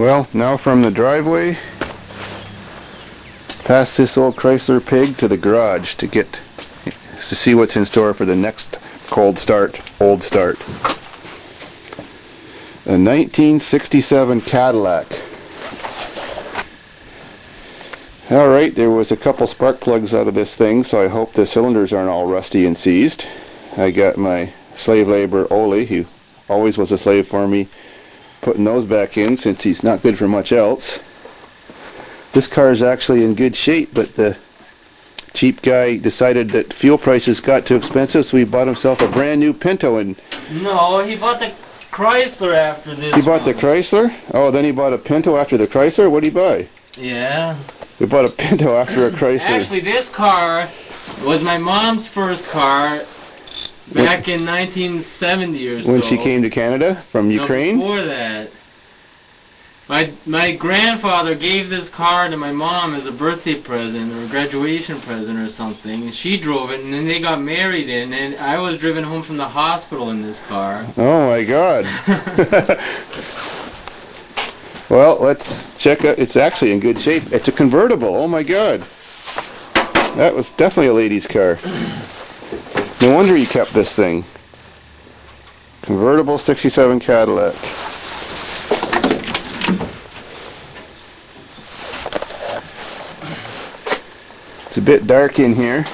Well, now from the driveway, past this old Chrysler pig to the garage to see what's in store for the next old start. A 1967 Cadillac. Alright, there was a couple spark plugs out of this thing, so I hope the cylinders aren't all rusty and seized. I got my slave labor Ole, who always was a slave for me, putting those back in since he's not good for much else. This car is actually in good shape, but the cheap guy decided that fuel prices got too expensive, so he bought himself a brand new Pinto. And no, he bought the Chrysler after this. He bought the Chrysler? Oh, then he bought a Pinto after the Chrysler? What did he buy? Yeah. We bought a Pinto after a Chrysler. Actually, this car was my mom's first car back in 1970 or so. When she came to Canada from Ukraine? Before that. My grandfather gave this car to my mom as a birthday present or a graduation present or something, and she drove it, and then they got married in, and I was driven home from the hospital in this car. Oh my God. Well, let's check out. It's actually in good shape. It's a convertible. Oh my God. That was definitely a lady's car. No wonder you kept this thing. Convertible 67 Cadillac. It's a bit dark in here.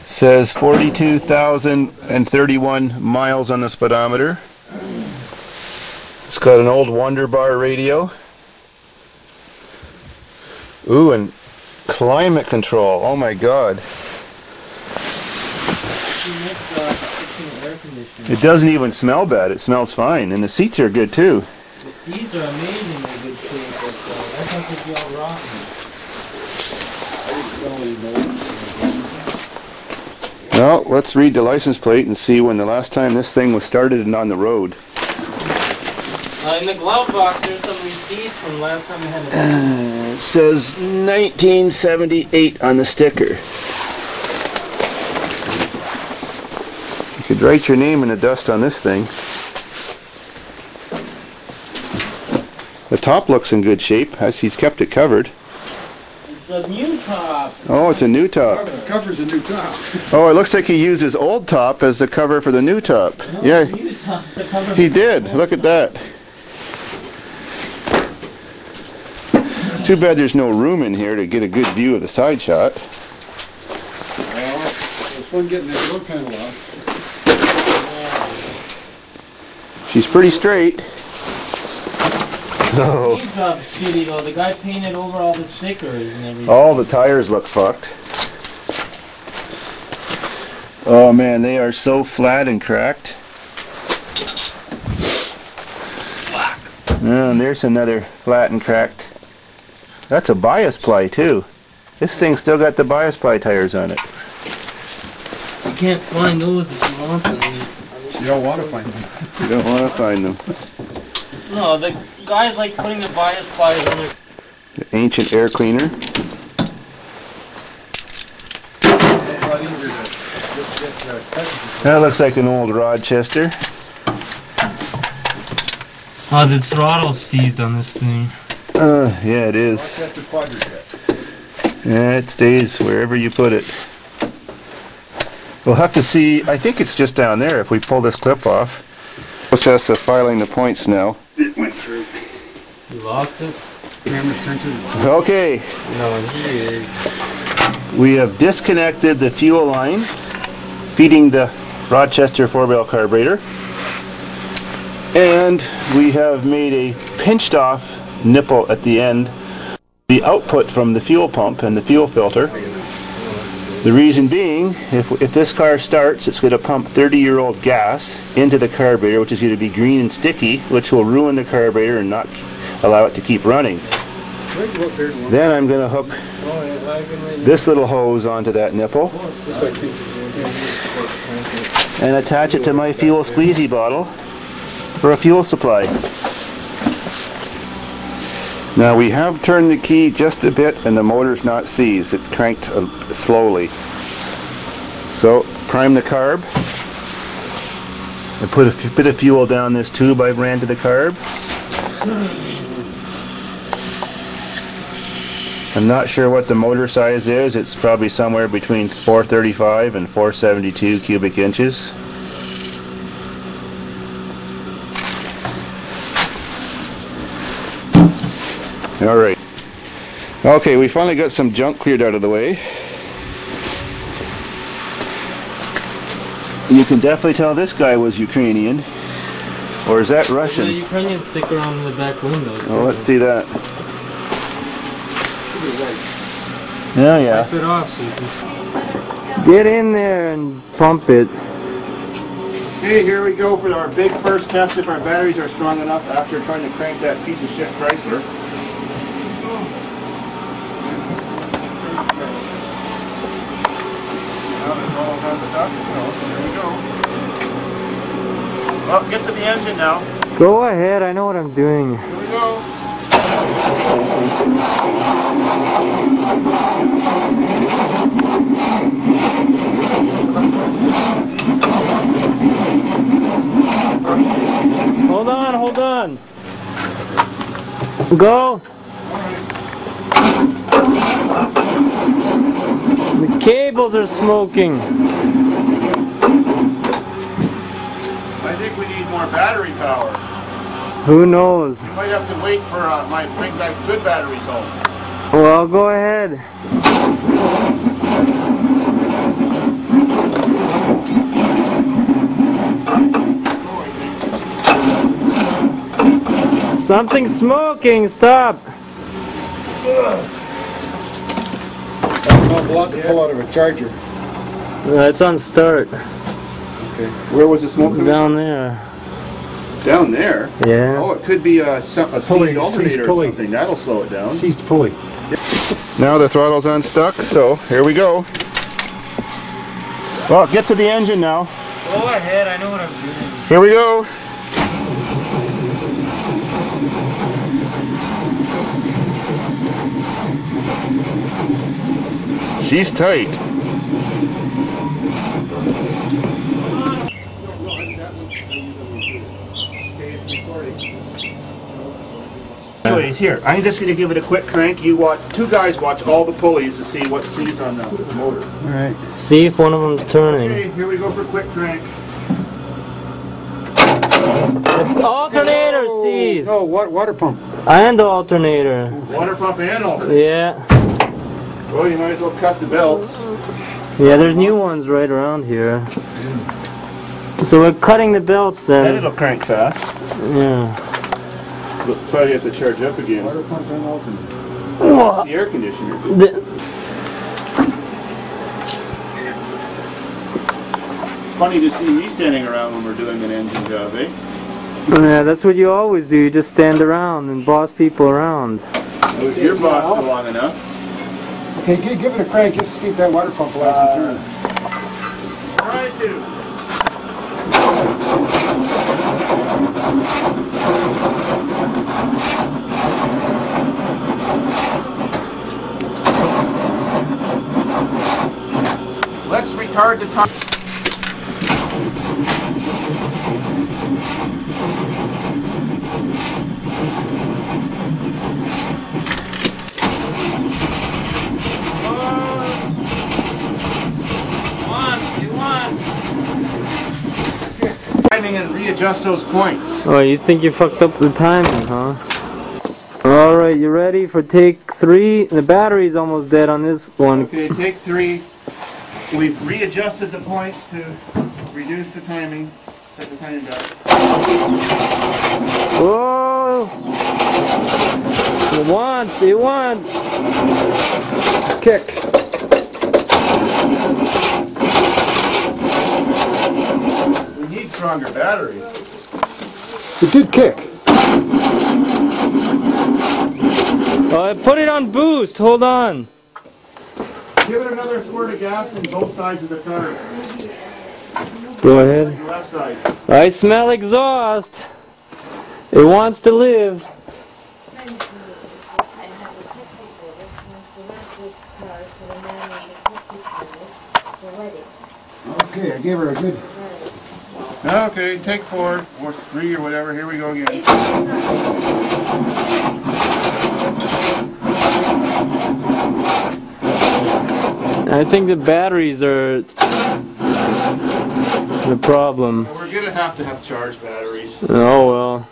Says 42,031 miles on the speedometer. It's got an old Wonder Bar radio. Ooh, and climate control. Oh my God. It doesn't even smell bad. It smells fine, and the seats are good too. The seats are amazingly good shape, but I thought they'd be all rotten. Well, let's read the license plate and see when the last time this thing was started and on the road. In the glove box, there's some receipts from last time we had it. It says 1978 on the sticker. You could write your name in the dust on this thing. The top looks in good shape, as he's kept it covered. It's a new top. Oh, it's a new top. The cover's a new top. Oh, it looks like he used his old top as the cover for the new top. No, Yeah, new top, the cover he did. Look at that. Too bad there's no room in here to get a good view of the side shot. Well, it's fun getting that door panel off. She's pretty straight. The new top's shitty though. The guy painted over all the stickers and everything. All the tires look fucked. Oh man, they are so flat and cracked. Oh, and there's another flat and cracked. That's a bias ply too. This thing's still got the bias ply tires on it. You can't find those if you want them. You don't want to find them. You don't want to find them. No, the guys like putting the bias plies on their... The ancient air cleaner. That looks like an old Rochester. Oh, the throttle's seized on this thing. Yeah, it is. Yeah, it stays wherever you put it. We'll have to see. I think it's just down there if we pull this clip off. Process of filing the points now. It went through. You lost it? Camera sensitive. Okay. No, he is. We have disconnected the fuel line feeding the Rochester 4-barrel carburetor. And we have made a pinched off nipple at the end, the output from the fuel pump and the fuel filter. The reason being, if this car starts, it's going to pump 30-year-old gas into the carburetor, which is going to be green and sticky, which will ruin the carburetor and not allow it to keep running. Then I'm going to hook this little hose onto that nipple and attach it to my fuel squeezy bottle for a fuel supply. Now we have turned the key just a bit and the motor's not seized. It cranked slowly. So prime the carb. I put a bit of fuel down this tube I ran to the carb. I'm not sure what the motor size is. It's probably somewhere between 435 and 472 cubic inches. Alright. Okay, we finally got some junk cleared out of the way. You can definitely tell this guy was Ukrainian. Or is that Russian? There's a Ukrainian sticker on the back window. Oh, let's see that. Oh yeah. Wipe it off so you can see. Get in there and pump it. Okay, here we go for our big first test if our batteries are strong enough after trying to crank that piece of shit Chrysler. There we go. Well, get to the engine now. Go ahead, I know what I'm doing. Here we go. Hold on, hold on. Go. The cables are smoking. I think we need more battery power. Who knows? We might have to wait for my bring back good batteries home. Well, go ahead. Something's smoking. Stop. I'll block to pull out of a charger. It's on start. Okay. Where was the smoke coming Down there. Down there? Yeah. Oh, it could be a seized alternator or pulley. something. That'll slow it down. Seized pulley. Now the throttle's unstuck, so here we go. Well, get to the engine now. Go ahead, I know what I'm doing. Here we go. She's tight. Anyways, here, I'm just going to give it a quick crank. You watch, two guys watch all the pulleys to see what's seized on the motor. Alright. See if one of them's turning. Okay, here we go for a quick crank. Alternator seized. No, water pump. And the alternator. Water pump and alternator. Yeah. Well, you might as well cut the belts. Yeah, there's new ones right around here. So we're cutting the belts Then then. it'll crank fast. Yeah. But probably have to charge up again. Water pump and alternator. It's the air conditioner. It's funny to see me standing around when we're doing an engine job, eh? Yeah, that's what you always do. You just stand around and boss people around. I was your boss for long enough. Okay, give it a crank just to see if that water pump will actually turn. Try to. Let's retard the time. Timing and readjust those points. Oh, you think you fucked up the timing, huh? Alright, you ready for take 3? The battery's almost dead on this one. Okay, take 3. We've readjusted the points to reduce the timing. Set the timing back. Whoa! It wants, it wants! Kick. We need stronger batteries. It did kick. Oh, I put it on boost, hold on. Give it another squirt of gas on both sides of the car. Go ahead. The left side. I smell exhaust. It wants to live. Okay, I gave her a good Okay, take 4 or 3 or whatever. Here we go again. I think the batteries are the problem. We're gonna have to have charged batteries. Oh well.